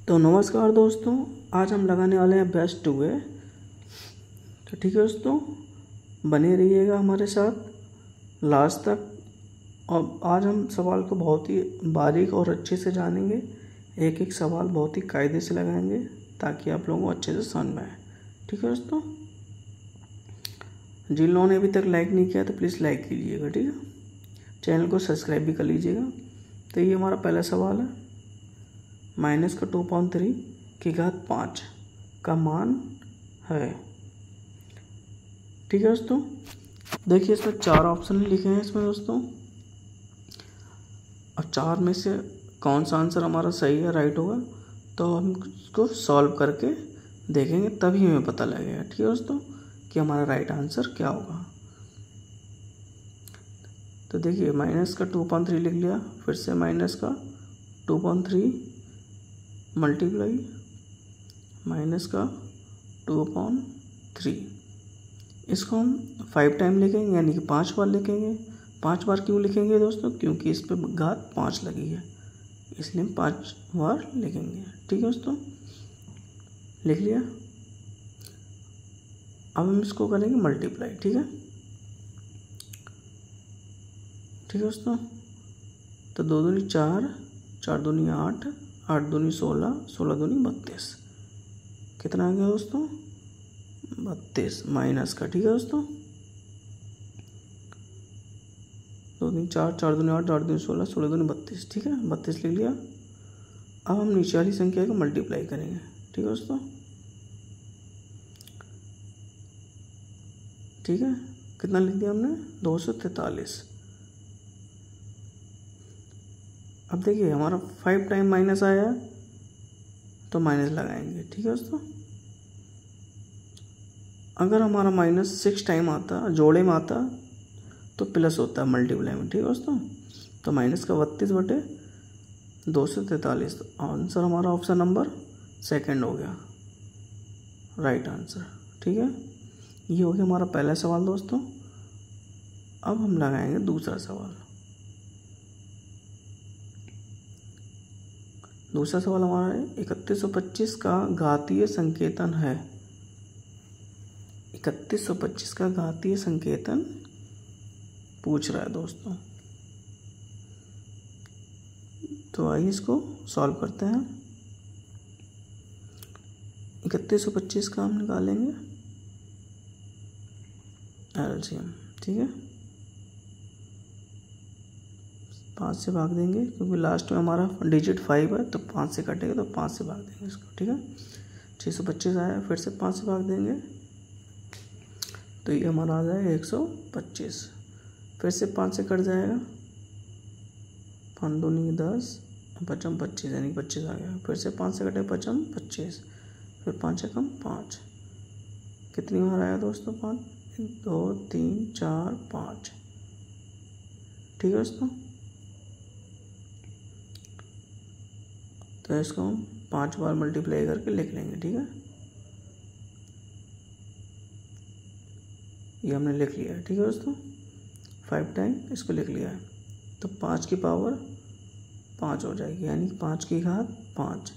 तो नमस्कार दोस्तों, आज हम लगाने वाले हैं बेस्ट टू है। तो ठीक है दोस्तों, बने रहिएगा हमारे साथ लास्ट तक। और आज हम सवाल को बहुत ही बारीक और अच्छे से जानेंगे। एक एक सवाल बहुत ही कायदे से लगाएंगे ताकि आप लोगों को अच्छे से समझ में आए। ठीक है दोस्तों, जिन लोगों ने अभी तक लाइक नहीं किया तो प्लीज़ लाइक कीजिएगा। ठीक है, चैनल को सब्सक्राइब भी कर लीजिएगा। तो ये हमारा पहला सवाल है, माइनस का 2/3 की घात 5 का मान है। ठीक है दोस्तों, देखिए इसमें 4 ऑप्शन लिखे हैं इसमें दोस्तों, और 4 में से कौन सा आंसर हमारा सही है, राइट होगा। तो हम इसको सॉल्व करके देखेंगे तभी हमें पता लगेगा। ठीक है दोस्तों, कि हमारा राइट आंसर क्या होगा। तो देखिए माइनस का 2/3 लिख लिया, फिर से माइनस का 2/3 मल्टीप्लाई माइनस का 2/3। इसको हम 5 टाइम लिखेंगे, यानी कि 5 बार लिखेंगे। 5 बार क्यों लिखेंगे दोस्तों, क्योंकि इस पर घात 5 लगी है, इसलिए हम 5 बार लिखेंगे। ठीक है दोस्तों, लिख लिया। अब हम इसको करेंगे मल्टीप्लाई। ठीक है, ठीक है दोस्तों। तो 2 दूनी 4, 4 दूनी 8, 8 दूनी 16, 16 दूनी 32। कितना आ गया दोस्तों, 32 माइनस का। ठीक है दोस्तों, 2 दूनी 4, 4 दूनी 8, 8 दूनी 16, 16 दूनी 32। ठीक है, 32 लिख लिया। अब हम नीचे वाली संख्या को मल्टीप्लाई करेंगे। ठीक है दोस्तों, ठीक है, कितना लिख दिया हमने, 243। अब देखिए हमारा 5 टाइम माइनस आया तो माइनस लगाएंगे। ठीक है दोस्तों, अगर हमारा माइनस 6 टाइम आता, जोड़े में आता, तो प्लस होता है मल्टीप्लाई में। ठीक है दोस्तों, तो माइनस का 32/243। तो आंसर हमारा ऑप्शन नंबर सेकंड हो गया, राइट आंसर। ठीक है, ये हो गया हमारा पहला सवाल दोस्तों। अब हम लगाएंगे दूसरा सवाल। दूसरा सवाल हमारा है, 3125 का घातीय संकेतन है। 3125 का घातीय संकेतन पूछ रहा है दोस्तों। तो आइए इसको सॉल्व करते हैं। 3125 का हम निकालेंगे एलसीएम। ठीक है, 5 से भाग देंगे, क्योंकि लास्ट में हमारा डिजिट 5 है, तो 5 से कटेगा तो 5 से भाग देंगे इसको। ठीक है, 625 आया, फिर से 5 से भाग देंगे तो ये हमारा आ जाएगा 125। फिर से 5 से कट जाएगा, 5 दूनी 10, 5 25, यानी 25 आ गया। फिर से 5 से कटे 5 25, फिर 5 से कम 5। कितनी बार आया दोस्तों, 5, 1 2 3 4 5। ठीक है दोस्तों, तो इसको हम 5 बार मल्टीप्लाई करके लिख लेंगे। ठीक है, ये हमने लिख लिया है। ठीक है दोस्तों, 5 टाइम इसको लिख लिया है, तो 5 की पावर 5 हो जाएगी, यानी 5 की घात 5।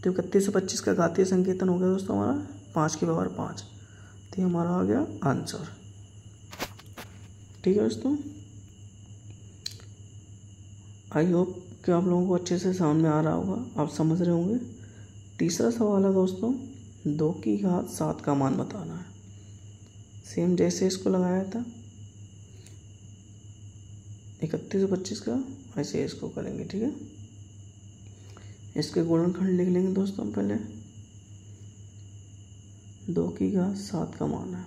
तो 3125 का घातीय संकेतन हो गया दोस्तों हमारा 5 की पावर 5। तो ये हमारा आ गया आंसर। ठीक है दोस्तों, आई होप कि आप लोगों को अच्छे से समझ में आ रहा होगा, आप समझ रहे होंगे। तीसरा सवाल है दोस्तों, 2 की घात 7 का मान बताना है। सेम जैसे इसको लगाया था 3125 का, ऐसे इसको करेंगे। ठीक है, इसके गुणनखंड लिख लेंगे दोस्तों हम पहले। 2 की घात 7 का मान है,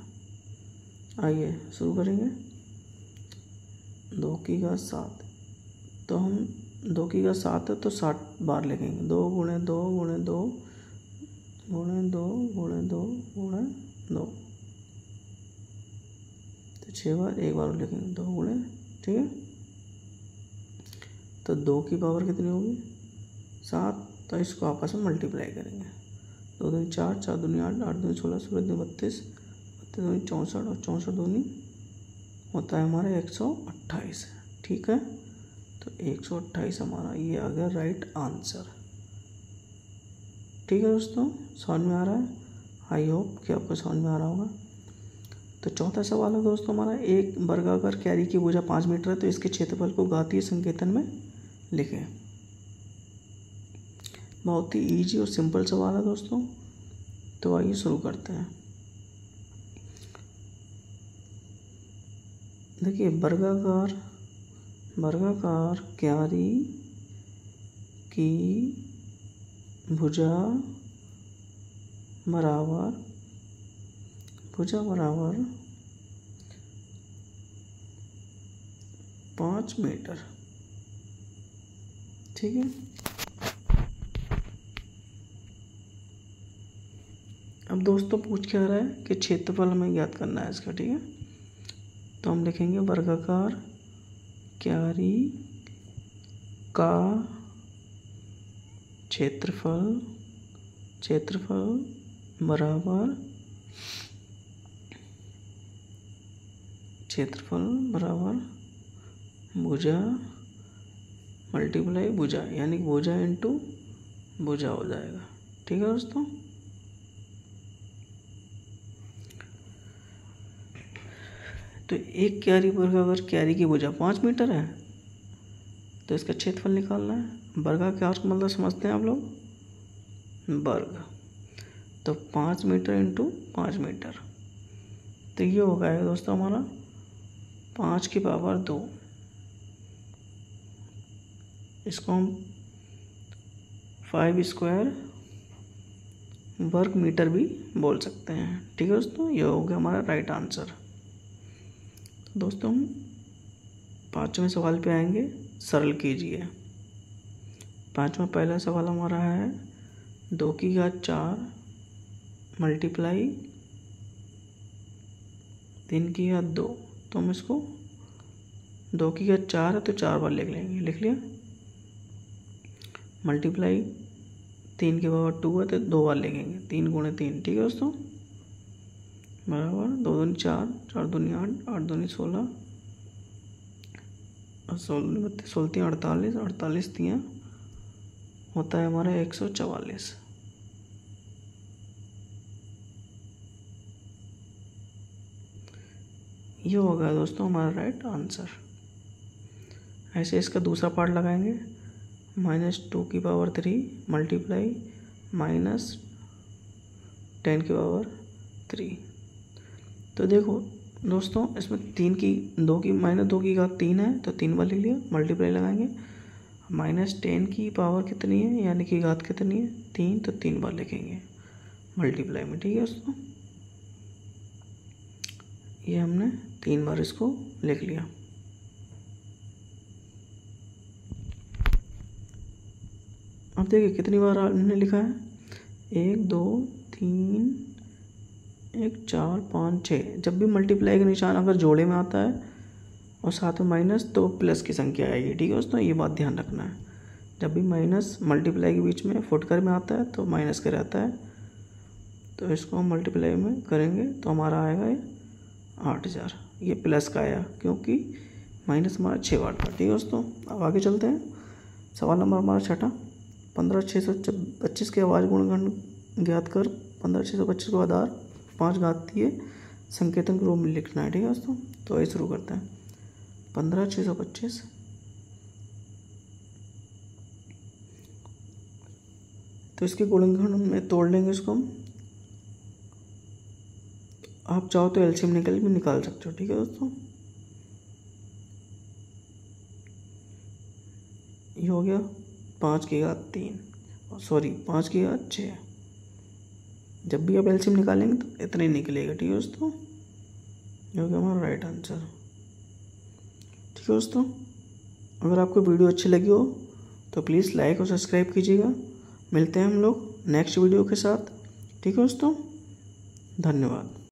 आइए शुरू करेंगे। 2 की घात 7, तो हम 2 की घात 7 है तो 60 बार लिखेंगे। 2 गुणे 2 गुणे 2 गुणे 2 गुणे 2 गुणे 2, तो 6 बार, एक बार लिखेंगे 2 गुणे। ठीक है, तो 2 की पावर कितनी होगी, 7। तो इसको आपस में मल्टीप्लाई करेंगे। 2 दूनी 4, 4 दूनी 8, 8 दूनी 16, 16 दूनी 32, 32 दूनी 64, और 64 दूनी होता है हमारा 128। ठीक है, तो 128 हमारा ये आ गया राइट आंसर। ठीक है दोस्तों, समझ में आ रहा है? आई होप कि आपको समझ में आ रहा होगा। तो चौथा सवाल है दोस्तों हमारा, एक वर्गाकार क्यारी की भुजा 5 मीटर है तो इसके क्षेत्रफल को घातीय संकेतन में लिखें। बहुत ही इजी और सिंपल सवाल है दोस्तों। तो आइए शुरू करते हैं। देखिए, वर्गाकार क्यारी की भुजा बराबर 5 मीटर। ठीक है, अब दोस्तों पूछ क्या रहा है कि क्षेत्रफल हमें ज्ञात करना है इसका। ठीक है, तो हम लिखेंगे वर्गाकार क्यारी का क्षेत्रफल बराबर भुजा मल्टीप्लाई भुजा, यानी भुजा इंटू भुजा हो जाएगा। ठीक है दोस्तों, तो एक क्यारी वर्गाकार क्यारी की भुजा 5 मीटर है तो इसका क्षेत्रफल निकालना है। वर्गाकार का मतलब समझते हैं आप लोग, वर्ग। तो 5 मीटर इंटू 5 मीटर, तो ये हो गया दोस्तों हमारा 5 की पावर 2। इसको हम 5 स्क्वायर वर्ग मीटर भी बोल सकते हैं। ठीक है दोस्तों, ये हो गया हमारा राइट आंसर। दोस्तों हम 5वें सवाल पे आएंगे, सरल कीजिए। 5वां पहला सवाल हमारा है 2 की घात 4 मल्टीप्लाई 3 की घात 2। तो हम इसको 2 की घात 4 है तो 4 बार लिख लेंगे, लिख लिया। मल्टीप्लाई 3 की पावर 2 है तो 2 बार लिखेंगे, 3 गुणे 3। ठीक है दोस्तों, बराबर 2 दूनी 4, 4 दूनी 8, 8 दूनी 16, 16 दूनी 32, 16 तीन 48, 48 तीन होता है हमारा 144। ये हो गया दोस्तों हमारा राइट आंसर। ऐसे इसका दूसरा पार्ट लगाएंगे, -2 की पावर 3 मल्टीप्लाई -10 की पावर 3। तो देखो दोस्तों, इसमें 2 की घात 3 है तो 3 बार लिख लिया, मल्टीप्लाई लगाएंगे। -10 की पावर कितनी है, यानी कि घात कितनी है 3, तो 3 बार लिखेंगे मल्टीप्लाई में। ठीक है दोस्तों, ये हमने 3 बार इसको लिख लिया। अब देखिए कितनी बार हमने लिखा है, 1 2 3 1 4 5 6। जब भी मल्टीप्लाई का निशान अगर जोड़े में आता है और साथ में माइनस तो प्लस की संख्या आएगी। ठीक है दोस्तों, ये बात ध्यान रखना है। जब भी माइनस मल्टीप्लाई के बीच में फुटकर में आता है तो माइनस का रहता है, तो इसको हम मल्टीप्लाई में करेंगे तो हमारा आएगा ये 8000। ये प्लस का आया क्योंकि माइनस हमारा 6 बार था। ठीक है दोस्तों, अब आगे चलते हैं। सवाल नंबर हमारा छठा, 15625 के अभाज्य गुणनखंड ज्ञात कर 15625 को आधार 5 घातीय संकेतन के रूप में लिखना है। ठीक है दोस्तों, तो आइए शुरू करते हैं। 15625 तो इसके गुणनखंड में तोड़ लेंगे इसको हम। आप चाहो तो एलसीएम निकाल सकते हो। ठीक है दोस्तों, ये हो गया 5 की घात 3, सॉरी 5 की घात 6। जब भी आप एलसीएम निकालेंगे तो इतना ही निकलेगा। ठीक है दोस्तों, ये हो गया हमारा राइट आंसर। ठीक है दोस्तों, अगर आपको वीडियो अच्छी लगी हो तो प्लीज़ लाइक और सब्सक्राइब कीजिएगा। मिलते हैं हम लोग नेक्स्ट वीडियो के साथ। ठीक है दोस्तों, धन्यवाद।